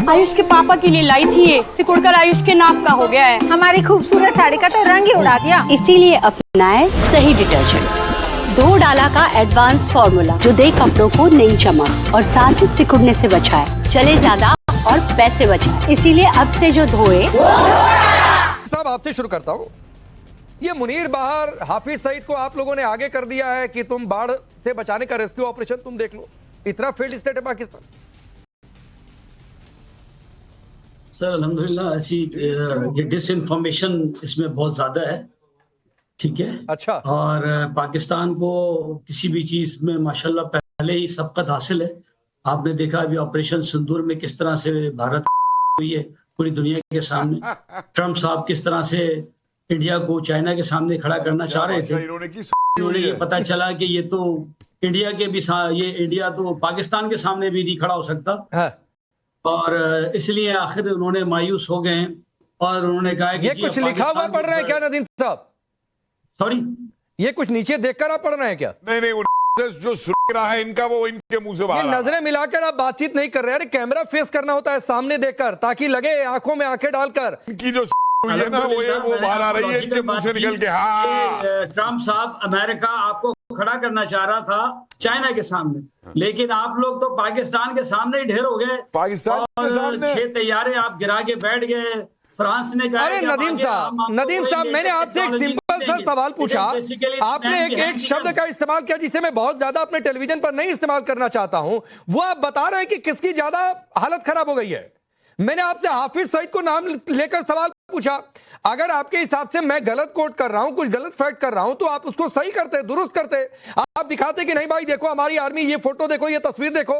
आयुष के पापा के लिए लाई थी ये, सिकुड़कर आयुष के नाक का हो गया है। हमारी खूबसूरत साड़ी का तो रंग ही उड़ा दिया। इसीलिए अपनाए सही डिटर्जेंट, 2 डाला का एडवांस फॉर्मूला जो दे कपड़ों को नई चमक और साथ ही सिकुड़ने से बचाए, चले ज्यादा और पैसे बचाए। इसीलिए अब से जो धोए। साहब आपसे शुरू करता हूँ। ये मुनीर बाहर हाफिज सईद को आप लोगों ने आगे कर दिया है कि तुम बाढ़ से बचाने का रेस्क्यू ऑपरेशन तुम देख लो, इतना फेल्ड स्टेट है पाकिस्तान। सर अल्हम्दुलिल्लाह ऐसी ये डिसइंफॉर्मेशन इसमें बहुत ज्यादा है, ठीक है। अच्छा। और पाकिस्तान को किसी भी चीज में माशाल्लाह पहले ही सबकत हासिल है। आपने देखा अभी ऑपरेशन सिंदूर में किस तरह से भारत हुई है पूरी दुनिया के सामने। ट्रम्प साहब किस तरह से इंडिया को चाइना के सामने खड़ा करना चाह रहे थे। इन्होंने ये पता चला कि ये तो इंडिया के भी ये इंडिया तो पाकिस्तान के सामने भी नहीं खड़ा हो सकता। हाँ। और इसलिए आखिर उन्होंने मायूस हो गए और उन्होंने कहा कि ये कुछ लिखा हुआ पढ़ रहे हैं क्या नदीम साहब? सॉरी, ये कुछ नीचे देखकर आप पढ़ रहे हैं क्या? नहीं जो सुन रहा है इनका वो इनके मुंह से बाहर। नजरें मिलाकर आप बातचीत नहीं कर रहे। अरे कैमरा फेस करना होता है सामने देखकर, ताकि लगे आंखों में आंखें डालकर। इनकी जो हुई है ना वो बाहर आ रही है इनके मुंह से निकल के। हाँ, ट्रम्प साहब अमेरिका आपको खड़ा करना चाह रहा था चाइना के सामने, लेकिन आप लोग तो पाकिस्तान के सामने ही ढेर हो गए। पाकिस्तान के सामने 6 तैयारे आप गिरा के बैठ गए। फ्रांस ने कहा। अरे नदीम साहब मैंने आपसे एक सिंपल सा सवाल पूछा। आपने एक शब्द का इस्तेमाल किया जिसे मैं बहुत ज्यादा अपने टेलीविजन पर नहीं इस्तेमाल करना चाहता हूं। वो आप बता रहे हैं कि किसकी ज्यादा हालत खराब हो गई है। मैंने आपसे हाफिज सईद को नाम लेकर सवाल पूछा। अगर आपके हिसाब से मैं गलत कोट कर रहा हूं, कुछ गलत फैक्ट कर रहा हूं, तो आप उसको सही करते, दुरुस्त करते। आप दिखाते कि नहीं भाई देखो हमारी आर्मी, ये फोटो देखो, ये तस्वीर देखो।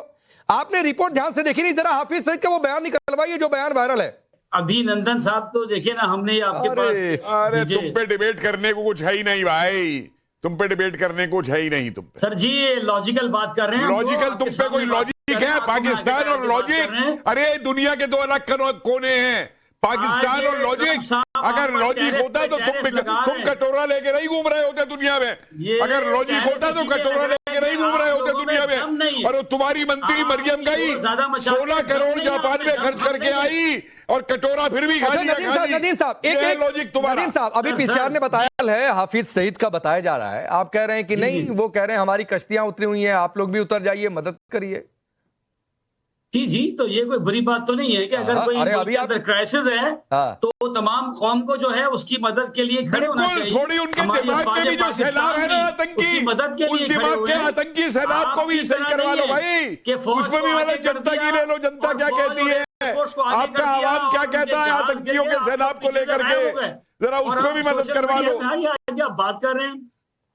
आपने रिपोर्ट ध्यान से देखी नहीं, जरा हाफिज सईद का वो बयान निकलवाइए जो बयान वायरल है। अभिनंदन साहब तो देखिए ना, हमने आपके पास। अरे तुम पे डिबेट करने को कुछ है ही नहीं भाई, तुम पे डिबेट करने को कुछ है ही नहीं तुम पे। सर जी लॉजिकल बात कर रहे हैं। लॉजिकल तुम पे कोई लॉजिक है? पाकिस्तान और लॉजिक, अरे दुनिया के 2 अलग कोने हैं, पाकिस्तान और लॉजिक। अगर लॉजिक होता तो तुम कटोरा लेके नहीं घूम रहे होते दुनिया में। अगर लॉजिक होता तो कटोरा लेके नहीं घूम रहे होते दुनिया में। और तुम्हारी मंत्री मरियम गई 16 करोड़ जापान में खर्च करके आई और कटोरा फिर भी खा लिया। नदीम साहब एक लॉजिक तुम्हारा। नदीम साहब अभी पीसीआर ने बताया है हाफिज सईद का बताया जा रहा है, आप कह रहे हैं कि नहीं, वो कह रहे हैं हमारी कश्तियां उतरी हुई हैं, आप लोग भी उतर जाइए, मदद करिए। जी तो ये कोई बुरी बात तो नहीं है कि अगर कोई अभी अंदर क्राइसिस है तो तमाम कौम को जो है उसकी मदद के लिए खड़े होना चाहिए। थोड़ी उनके दिमाग में भी जो सैलाब है ना आतंकी, मदद के लिए दिमाग के आतंकी सैलाब को भी सही करवा लो भाई। उसमें भी मतलब जनता की ले लो, जनता क्या कहती है, आपका आवाम क्या कहता है आतंकियों के सैलाब को लेकर के, जरा उसमें भी मदद करवा लो। बात कर रहे हैं,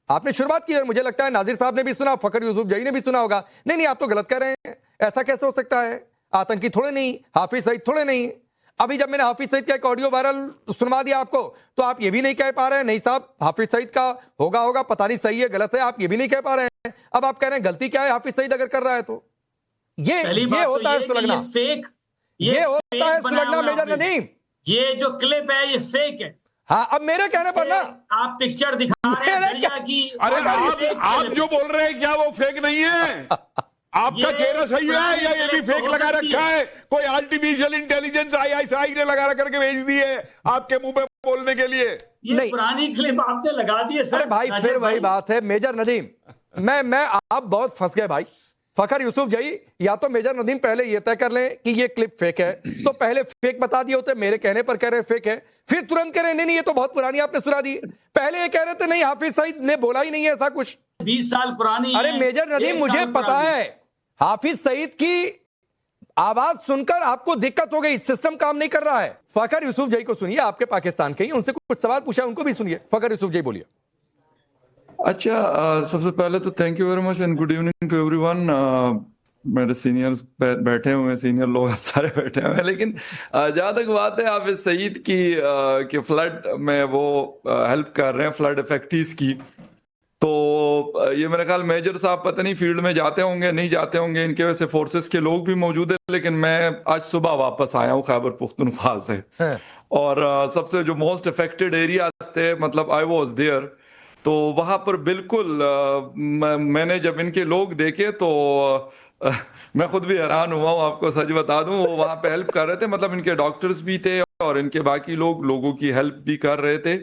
आपने शुरुआत की है, मुझे लगता है नाजिर साहब ने भी सुना, फखर यूसुफ जई ने भी सुना होगा। नहीं आप तो गलत कह रहे हैं, ऐसा कैसे हो सकता है? आतंकी थोड़े नहीं, हाफिज सईद थोड़े नहीं। अभी जब मैंने हाफिज सईद का एक ऑडियो वायरल सुनवा दिया आपको, तो आप ये भी नहीं कह पा रहे हैं नहीं साहब हाफिज सईद का होगा पता नहीं सही है गलत है, आप ये भी नहीं कह पा रहे हैं। अब आप कह रहे हैं गलती क्या है हाफिज सईद अगर कर रहा है तो ये होता है सुलगना, ये होता है सुलगना मेजर नदीम। ये जो क्लिप है ये फेक है। हाँ अब मेरे कहने पर ना आप पिक्चर दिखा रहे हैं कि अरे आप जो बोल रहे हैं क्या वो फेक नहीं है? आपका चेहरा सही है या ये भी फेक लगा रखा है? कोई आर्टिफिशियल इंटेलिजेंस ISI ने लगा करके भेज दी है आपके मुंह पे बोलने के लिए? ये पुरानी क्लिप आपने लगा दी है सर। भाई फिर वही बात है मेजर नदीम, मैं आप बहुत फंस गए भाई। फखर यूसुफ जई या तो मेजर नदीम पहले ये तय कर लें कि ये क्लिप फेक है, तो पहले फेक बता दिए होते, मेरे कहने पर कह रहे फेक है, फिर तुरंत कह रहे नहीं ये तो बहुत पुरानी आपने सुना दी। पहले ये कह रहे थे नहीं हाफिज सईद ने बोला ही नहीं है ऐसा कुछ, 20 साल पुरानी। अरे मेजर नदीम मुझे पता है हाफिज सईद की आवाज सुनकर आपको दिक्कत हो गई, सिस्टम काम नहीं कर रहा है। फखर यूसुफ जई को सुनिए, आपके पाकिस्तान के ही, उनसे कुछ सवाल पूछा उनको भी सुनिए। फखर यूसुफ जई बोलिए। अच्छा सबसे पहले तो thank you very much and good evening to everyone. मेरे सीनियर्स बैठे हुए हैं, सीनियर लोग सारे बैठे हुए हैं, लेकिन जहां तक बात है हाफिज सईद की कि फ्लड में वो हेल्प कर रहे हैं, फ्लड इफेक्टीज की, तो ये मेरे ख्याल मेजर साहब पता नहीं फील्ड में जाते होंगे नहीं जाते होंगे, इनके वजह से फोर्सेस के लोग भी मौजूद है, लेकिन मैं आज सुबह वापस आया हूँ खैबर पुख्तनख्वा से और सबसे जो मोस्ट अफेक्टेड एरियाज थे, मतलब आई वाज देयर, तो वहां पर बिल्कुल मैंने जब इनके लोग देखे तो मैं खुद भी हैरान हुआ हूँ, आपको सच बता दूं। वो वहां पे हेल्प कर रहे थे, मतलब इनके डॉक्टर्स भी थे और इनके बाकी लोगों की हेल्प भी कर रहे थे।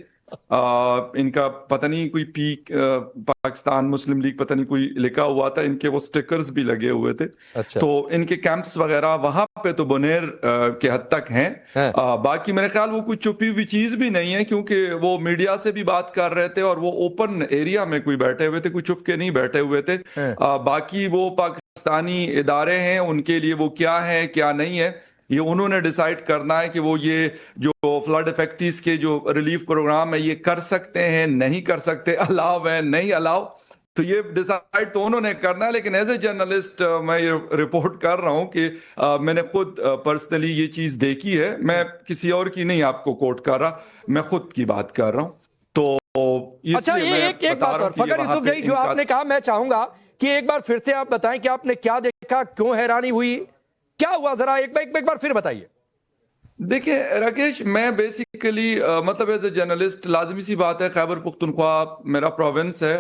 इनका पता नहीं कोई पाकिस्तान मुस्लिम लीग पता नहीं कोई लिखा हुआ था, इनके वो स्टिकर्स भी लगे हुए थे। अच्छा। तो इनके कैंप्स वगैरह वहां पे तो बुनेर के हद तक हैं। बाकी मेरे ख्याल वो कोई छुपी हुई चीज भी नहीं है, क्योंकि वो मीडिया से भी बात कर रहे थे और वो ओपन एरिया में कोई बैठे हुए थे, कोई छुप के नहीं बैठे हुए थे। बाकी वो पाकिस्तानी इदारे हैं, उनके लिए वो क्या है क्या नहीं है ये उन्होंने डिसाइड करना है कि वो ये जो फ्लड इफेक्टीज के जो रिलीफ प्रोग्राम है ये कर सकते हैं नहीं कर सकते, अलाउ है नहीं अलाउ, तो ये डिसाइड तो उन्होंने करना है। लेकिन एज ए जर्नलिस्ट मैं ये रिपोर्ट कर रहा हूं कि मैंने खुद पर्सनली ये चीज देखी है, मैं किसी और की नहीं आपको कोट कर रहा, मैं खुद की बात कर रहा हूं। तो अच्छा, ये एक बात और फखर यूसुफजई, जो आपने कहा, मैं चाहूंगा कि एक बार फिर से आप बताएं कि आपने क्या देखा, क्यों हैरानी हुई, क्या हुआ, जरा एक बार फिर बताइए। देखिए राकेश, मैं बेसिकली मतलब एज ए जर्नलिस्ट लाजमी सी बात है, खैबर पुख्तनख्वा मेरा प्रोविंस है,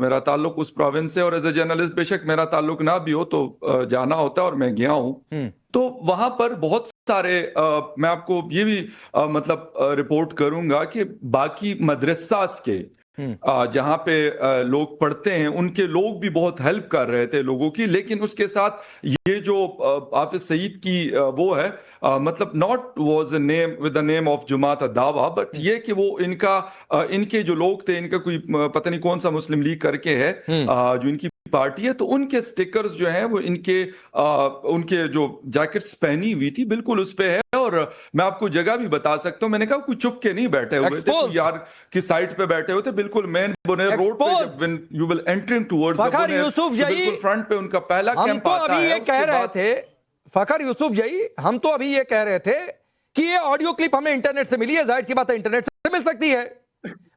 मेरा ताल्लुक उस प्रोविंस से, और एज ए जर्नलिस्ट बेशक मेरा ताल्लुक ना भी हो तो जाना होता है, और मैं गया हूं। तो वहां पर बहुत सारे मैं आपको ये भी मतलब रिपोर्ट करूंगा कि बाकी मदरसास के जहां पे लोग पढ़ते हैं उनके लोग भी बहुत हेल्प कर रहे थे लोगों की। लेकिन उसके साथ ये जो हाफिज सईद की वो है, मतलब not was a name with the name of Jamaat Dawa, but ये कि वो इनके जो लोग थे, इनका कोई पता नहीं कौन सा मुस्लिम लीग करके है जो इनकी पार्टी है, तो उनके स्टिकर्स जो हैं वो उनके जो जैकेट्स पहनी हुई थी बिल्कुल उस पे है। और मैं आपको जगह भी बता सकता हूं, मैंने कहा कोई चुप के नहीं बैठे हुए थे, कोई यार की साइड पे बैठे हुए थे, बिल्कुल मेन बुनेर रोड पे, जब when you will entering towards the Buner, बिल्कुल फ्रंट पे उनका पहला कैंप आता है। ये कह रहे थे फखर यूसुफजई, हम तो अभी ये कह रहे थे कि ये ऑडियो क्लिप हमें इंटरनेट से मिली है, जाहिर सी बात है इंटरनेट से मिल सकती है।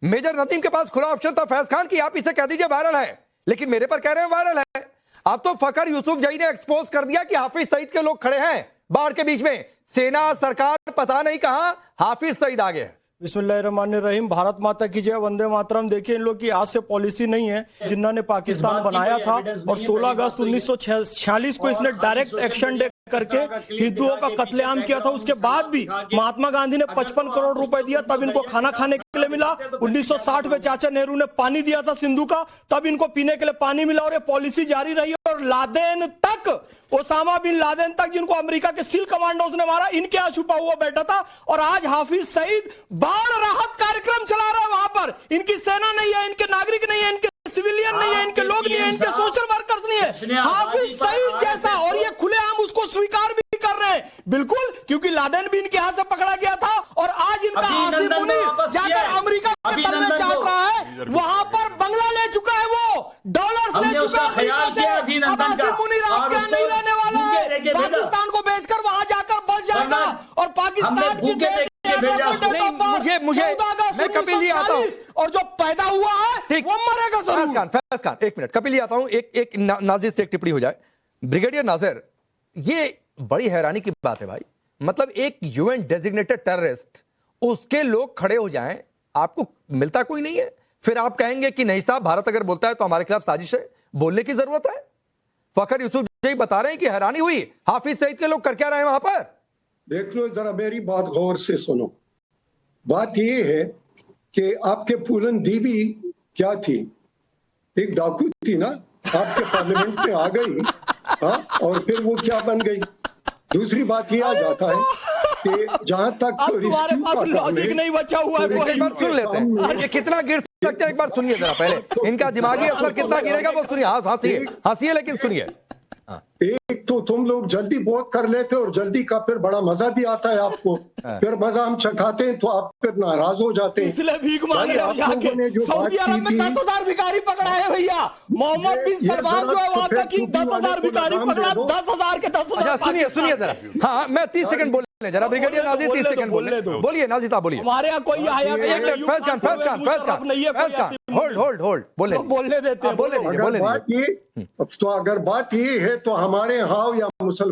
मेजर नदीम के पास खुला ऑप्शन था फैज खान की, आप इसे कह दीजिए वायरल है, लेकिन मेरे पर कह रहे हैं वायरल है। अब तो फखर यूसुफजई ने एक्सपोज कर दिया कि हाफिज सईद के लोग खड़े हैं बाढ़ के बीच में, सेना सरकार पता नहीं कहां, हाफिज सईद आ गए। बिस्मिल्लाहिर्रहमानिर्रहीम, भारत माता की जय, वंदे मातरम। देखिए, इन लोग की आज से पॉलिसी नहीं है, जिन्होंने पाकिस्तान बनाया था और 16 अगस्त 1946 को इसने डायरेक्ट एक्शन डे करके हिंदुओं का कत्लेआम किया था। उसके बाद भी महात्मा गांधी ने 55 करोड़ रुपए दिया, तब इनको खाना खाने के लिए मिला। 1960 में चाचा नेहरू ने पानी दिया था सिंधु का, तब इनको पीने के लिए पानी मिला, और ये पॉलिसी जारी रही। और लादेन तक, ओसामा बिन लादेन तक, जिनको अमेरिका के सिल कमांडोज ने मारा, इनके यहाँ छुपा हुआ बैठा था। और आज हाफिज सईद बाढ़ राहत कार्यक्रम चला रहा है वहां पर। इनकी सेना नहीं है, इनके नागरिक नहीं है, इनके सिविलियन नहीं है, इनके लोग नहीं है, इनके सोशल वर्कर्स नहीं है, हाफिज सईद जैसा। और ये खुलेआम उसको स्वीकार भी कर रहे हैं, बिल्कुल, क्योंकि लादेन भी इनके हाथ से पकड़ा गया था। और आज इनका आसिफ मुनीर जाकर अमेरिका के तल में चाट रहा है, वहां पर बंगला ले चुका है, वो डॉलर्स ले चुका है अमेरिका से। अब आसिफ मुनीर आपके यहाँ नहीं रहने वाला है, पाकिस्तान को बेचकर वहां जाकर बस जाएगा। और पाकिस्तान की मुझे मैं कपिल जी आता हूं, और जो पैदा हुआ है वो मरेगा जरूर। फैज खान, एक मिनट, कपिल जी आता हूं, एक नाजिर से एक टिप्पणी हो जाए। ब्रिगेडियर नाजिर, ये बड़ी हैरानी की बात है भाई, मतलब एक यूएन डेजिग्नेटेड टेररिस्ट, उसके लोग खड़े हो जाएं, आपको मिलता कोई नहीं है, फिर आप कहेंगे कि नहीं साहब, भारत अगर बोलता है तो हमारे खिलाफ साजिश है, बोलने की जरूरत है। फखर यूसुफजई बता रहे हैं कि हैरानी हुई, हाफिज सईद के लोग कर क्या रहे हैं वहां पर। देख लो जरा, मेरी बात गौर से सुनो। बात ये है कि आपके फूलन दीवी क्या थी, एक डाकू थी ना, आपके पार्लियामेंट में आ गई, हाँ, और फिर वो क्या बन गई। दूसरी बात ये आ जाता है कि जहां तक तुम्हारे पास लॉजिक नहीं बचा हुआ है, एक बार सुन लेते हैं, ये कितना गिर सकते हैं एक बार सुनिए जरा, पहले इनका दिमागी असर कितना गिरेगा वो सुनिए। हंसिए लेकिन सुनिए। एक तो तुम लोग जल्दी बहुत कर लेते हो, और जल्दी का फिर बड़ा मजा भी आता है आपको, फिर मजा हम चखाते हैं तो आप फिर नाराज हो जाते हैं, इसलिए भीख मांग रहे हो जाके। सऊदी अरब में 10,000 भिखारी पकड़ा है भैया, मोहम्मद बिन सलमान जो है वहां तक की 10,000 भिखारी पकड़ा, 10,000 के 10,000। सुनिए जरा, हाँ मैं 30 सेकंड बोल जरा, ब्रिगेडियर नाजिर 30 सेकंड बोलिए, नाजिर साहब बोलिए। हमारे यहाँ कोई आया होल्ड बोलने देते हैं, तो अगर बात ये है तो हमारे हाव या मुसलमान